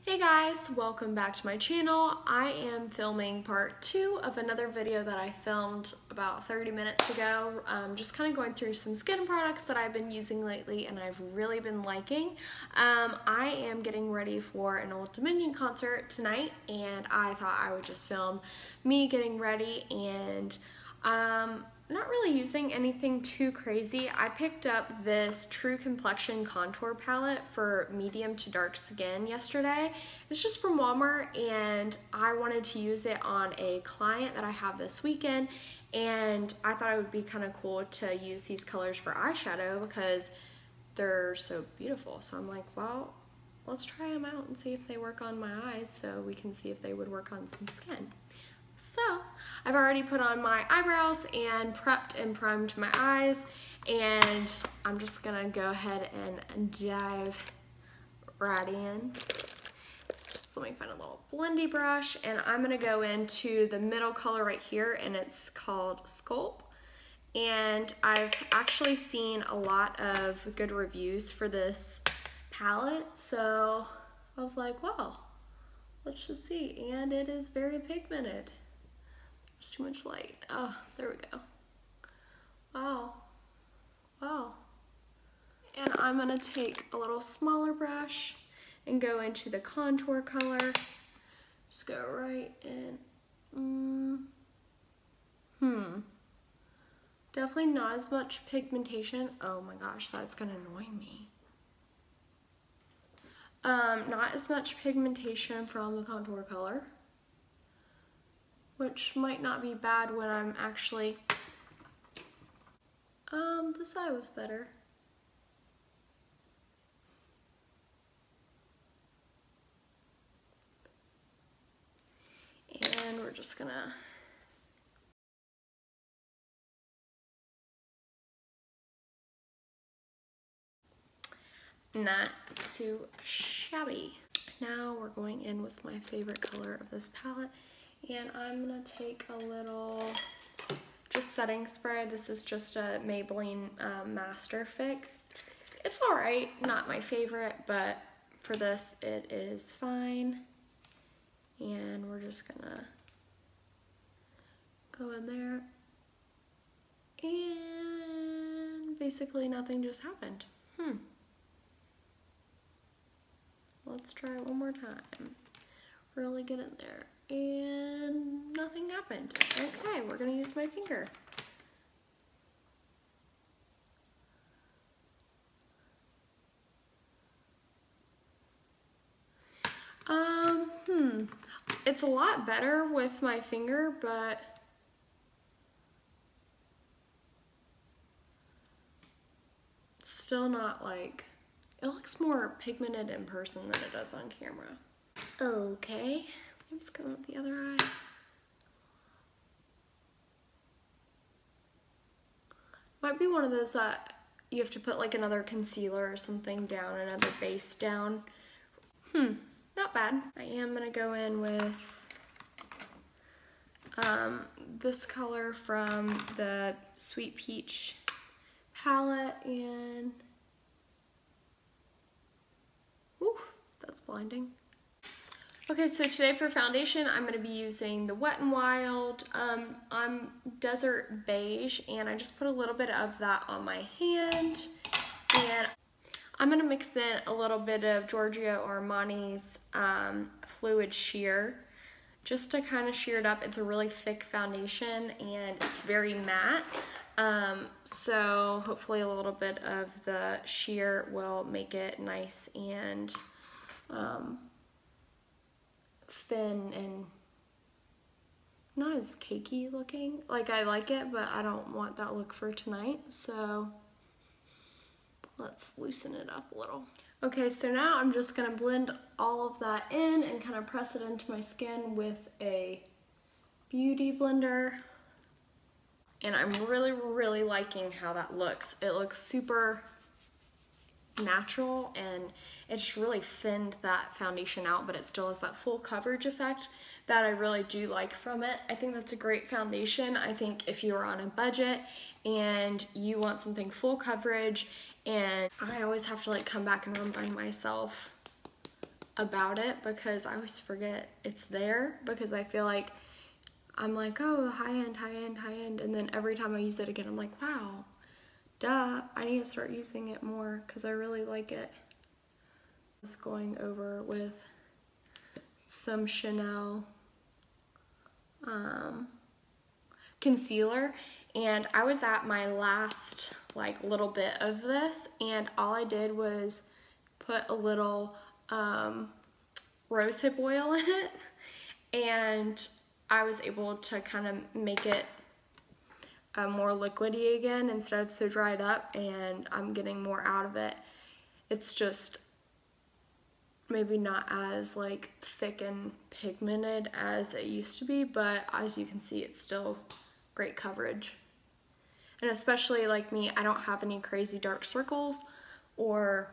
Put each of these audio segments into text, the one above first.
Hey guys, welcome back to my channel. I am filming part 2 of another video that I filmed about 30 minutes ago. Just kind of going through some skin products that I've been using lately and I've really been liking. I am getting ready for an Old Dominion concert tonight and I thought I would just film me getting ready and not really using anything too crazy. I picked up this True Complexion contour palette for medium to dark skin yesterday. It's just from Walmart and I wanted to use it on a client that I have this weekend, and I thought it would be kind of cool to use these colors for eyeshadow because they're so beautiful. So I'm like, well, let's try them out and see if they work on my eyes so we can see if they would work on some skin. So, I've already put on my eyebrows and prepped and primed my eyes, and I'm just gonna go ahead and dive right in. Just let me find a little blendy brush, and I'm gonna go into the middle color right here, and it's called Sculpt. And I've actually seen a lot of good reviews for this palette, so I was like, well, let's just see. And it is very pigmented. There's too much light. Oh, there we go. Wow. Wow. And I'm gonna take a little smaller brush and go into the contour color. Just go right in. Definitely not as much pigmentation. Oh my gosh, that's gonna annoy me. Not as much pigmentation from the contour color, which might not be bad when I'm actually, this eye was better. And we're just gonna not too shabby. Now we're going in with my favorite color of this palette, and I'm gonna take a little just setting spray. This is just a Maybelline Master Fix. It's alright, not my favorite, but for this it is fine. And we're just gonna go in there, and basically nothing just happened. Let's try it one more time. Really get in there. And nothing happened. Okay, we're gonna use my finger. It's a lot better with my finger, but still not like, it looks more pigmented in person than it does on camera. Okay. Let's go with the other eye. Might be one of those that you have to put like another concealer or something down, another base down. Not bad. I am gonna go in with this color from the Sweet Peach palette, and ooh, that's blinding. Okay, so today for foundation, I'm going to be using the Wet n Wild Desert Beige, and I just put a little bit of that on my hand, and I'm going to mix in a little bit of Giorgio Armani's Fluid Sheer, just to kind of sheer it up. It's a really thick foundation, and it's very matte, so hopefully a little bit of the sheer will make it nice and thin and not as cakey looking. Like, I like it, but I don't want that look for tonight, so let's loosen it up a little. Okay, so now I'm just gonna blend all of that in and kind of press it into my skin with a beauty blender. And I'm really liking how that looks. It looks super natural, and it just really thinned that foundation out, but it still has that full coverage effect that I really do like from it. I think that's a great foundation. I think if you're on a budget and you want something full coverage, and I always have to like come back and remind myself about it because I always forget it's there, because I feel like I'm like, oh, high end, high end, high end, and then every time I use it again, I'm like, wow, duh, I need to start using it more because I really like it. Just going over with some Chanel concealer, and I was at my last like little bit of this, and all I did was put a little rosehip oil in it, and I was able to kind of make it more liquidy again instead of so dried up, and I'm getting more out of it. It's just maybe not as like thick and pigmented as it used to be, but as you can see, it's still great coverage. And especially like me, I don't have any crazy dark circles or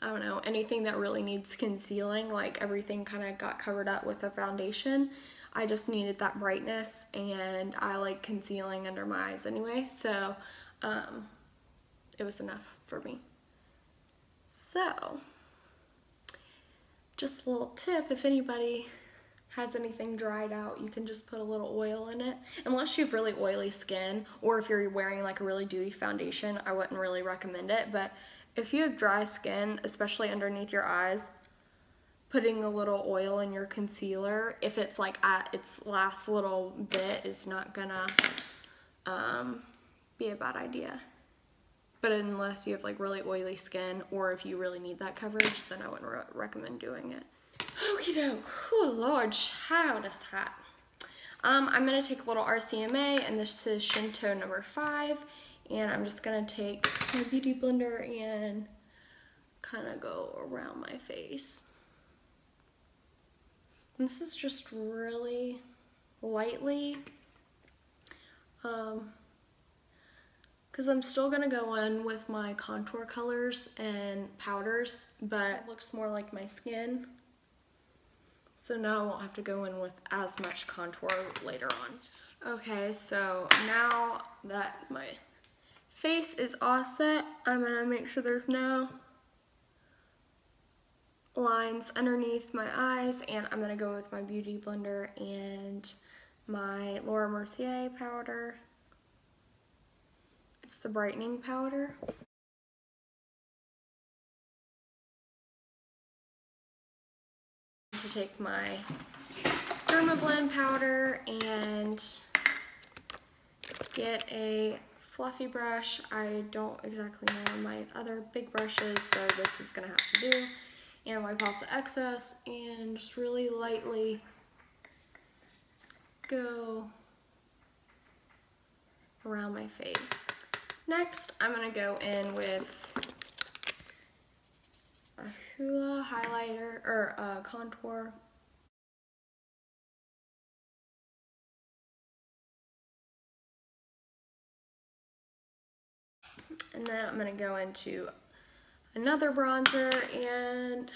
I don't know, anything that really needs concealing. Like everything kind of got covered up with a foundation. I just needed that brightness, and I like concealing under my eyes anyway, so it was enough for me. So just a little tip, if anybody has anything dried out, you can just put a little oil in it. Unless you have really oily skin, or if you're wearing like a really dewy foundation, I wouldn't really recommend it. But if you have dry skin, especially underneath your eyes, putting a little oil in your concealer, if it's like at its last little bit, is not gonna be a bad idea. But unless you have like really oily skin, or if you really need that coverage, then I wouldn't recommend doing it. Okie doke. Oh Lord, child, it's hot. I'm gonna take a little RCMA, and this is Shinto number 5, and I'm just gonna take my beauty blender and kind of go around my face. And this is just really lightly, because I'm still gonna go in with my contour colors and powders, but it looks more like my skin. So now I won't have to go in with as much contour later on. Okay, so now that my face is all set, I'm gonna make sure there's no lines underneath my eyes, and I'm gonna go with my beauty blender and my Mercier powder. It's the brightening powder. To take my Dermablend powder and get a fluffy brush. I don't exactly know my other big brushes, so this is gonna have to do. And wipe off the excess and just really lightly go around my face. Next, I'm gonna go in with a Hoola highlighter, or contour. And then I'm gonna go into another bronzer and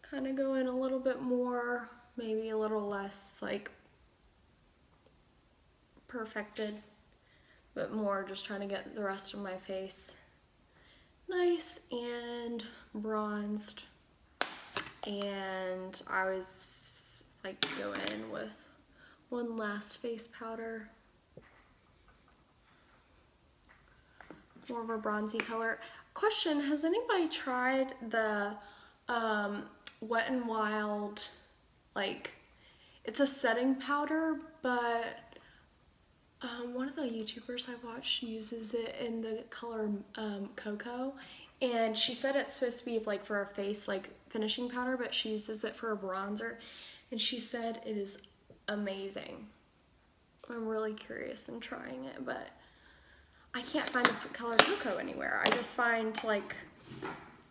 kind of go in a little bit more, maybe a little less like perfected, but more just trying to get the rest of my face nice and bronzed. And I always like to go in with one last face powder, more of a bronzy color. Question, has anybody tried the Wet n Wild, like, it's a setting powder, but one of the YouTubers I watched uses it in the color Cocoa, and she said it's supposed to be like for a face like finishing powder, but she uses it for a bronzer, and she said it is amazing. I'm really curious in trying it, but I can't find the color Cocoa anywhere. I just find like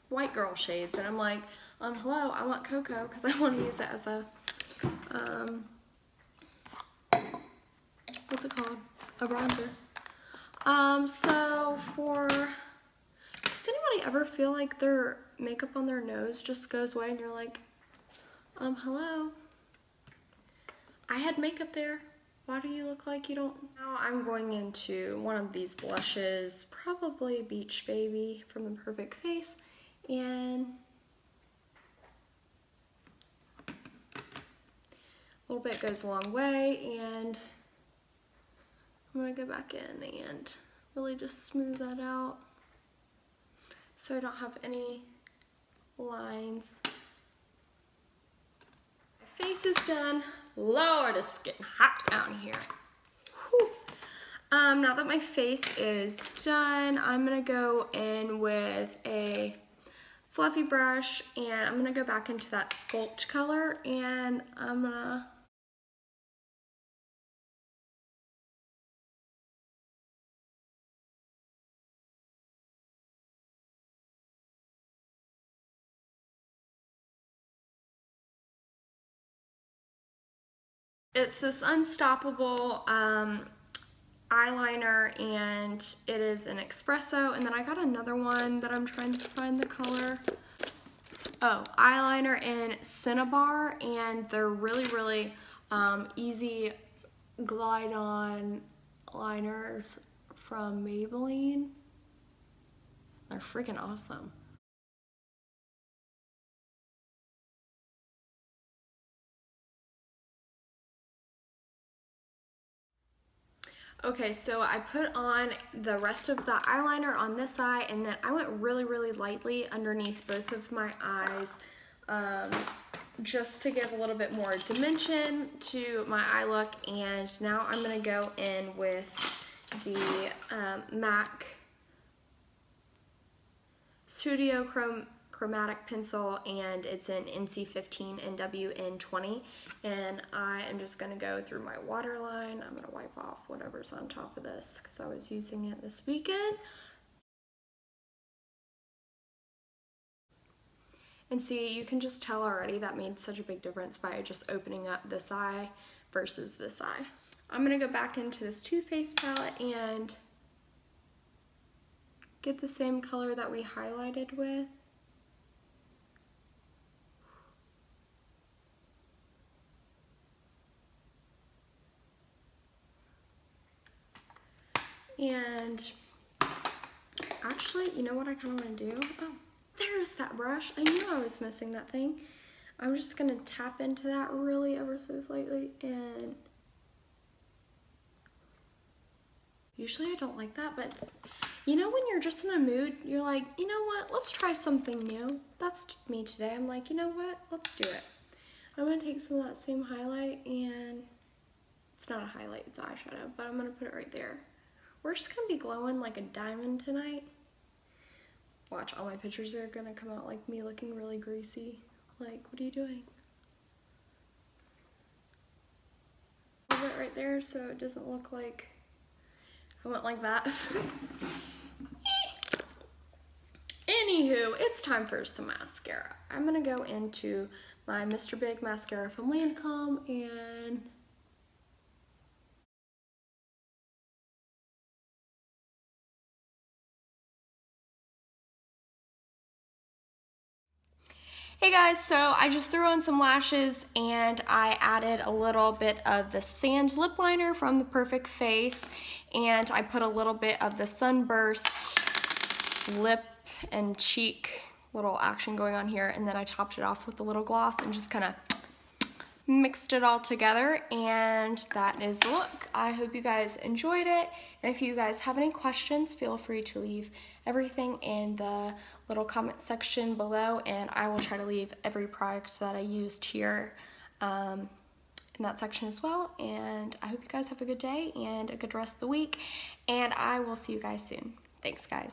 white girl shades, and I'm like, hello, I want Cocoa because I want to use it as a what's it called? A bronzer. So does anybody ever feel like their makeup on their nose just goes away and you're like, hello? I had makeup there. Why do you look like you don't? Now I'm going into one of these blushes, probably Beach Baby from The Perfect Face, And a little bit goes a long way, and I'm gonna go back in and really just smooth that out so I don't have any lines. My face is done. Lord, it's getting hot down here. Whew. Now that my face is done, I'm gonna go in with a fluffy brush, and I'm gonna go back into that Sculpt color, and I'm gonna it's this Unstoppable eyeliner, and it is an Expresso, and then I got another one that I'm trying to find the color. Oh, eyeliner in Cinnabar, and they're really easy glide on liners from Maybelline. They're freaking awesome. Okay, so I put on the rest of the eyeliner on this eye, and then I went really lightly underneath both of my eyes, just to give a little bit more dimension to my eye look. And now I'm gonna go in with the MAC Studio Chromatic pencil, and it's in NC15 and WN20, and I am just going to go through my waterline. I'm going to wipe off whatever's on top of this because I was using it this weekend. And see, you can just tell already that made such a big difference by just opening up this eye versus this eye. I'm going to go back into this Too Faced palette and get the same color that we highlighted with. And actually, you know what I kind of want to do? Oh, there's that brush. I knew I was missing that thing. I'm just going to tap into that really ever so slightly, and usually I don't like that, but you know when you're just in a mood, you're like, you know what, let's try something new. That's me today. I'm like, you know what, let's do it. I'm going to take some of that same highlight, and it's not a highlight, it's eyeshadow, but I'm going to put it right there. We're just going to be glowing like a diamond tonight. Watch, all my pictures are going to come out like me looking really greasy. Like, what are you doing? Hold it right there so it doesn't look like I went like that. Anywho, it's time for some mascara. I'm going to go into my Mr. Big mascara from Lancome, and hey guys, so I just threw on some lashes, and I added a little bit of the Sand lip liner from the Perfect Face, and I put a little bit of the Sunburst lip and cheek little action going on here, and then I topped it off with a little gloss and just kind of mixed it all together, and that is the look. I hope you guys enjoyed it, and if you guys have any questions, feel free to leave everything in the little comment section below, and I will try to leave every product that I used here in that section as well. And I hope you guys have a good day and a good rest of the week, and I will see you guys soon. Thanks guys.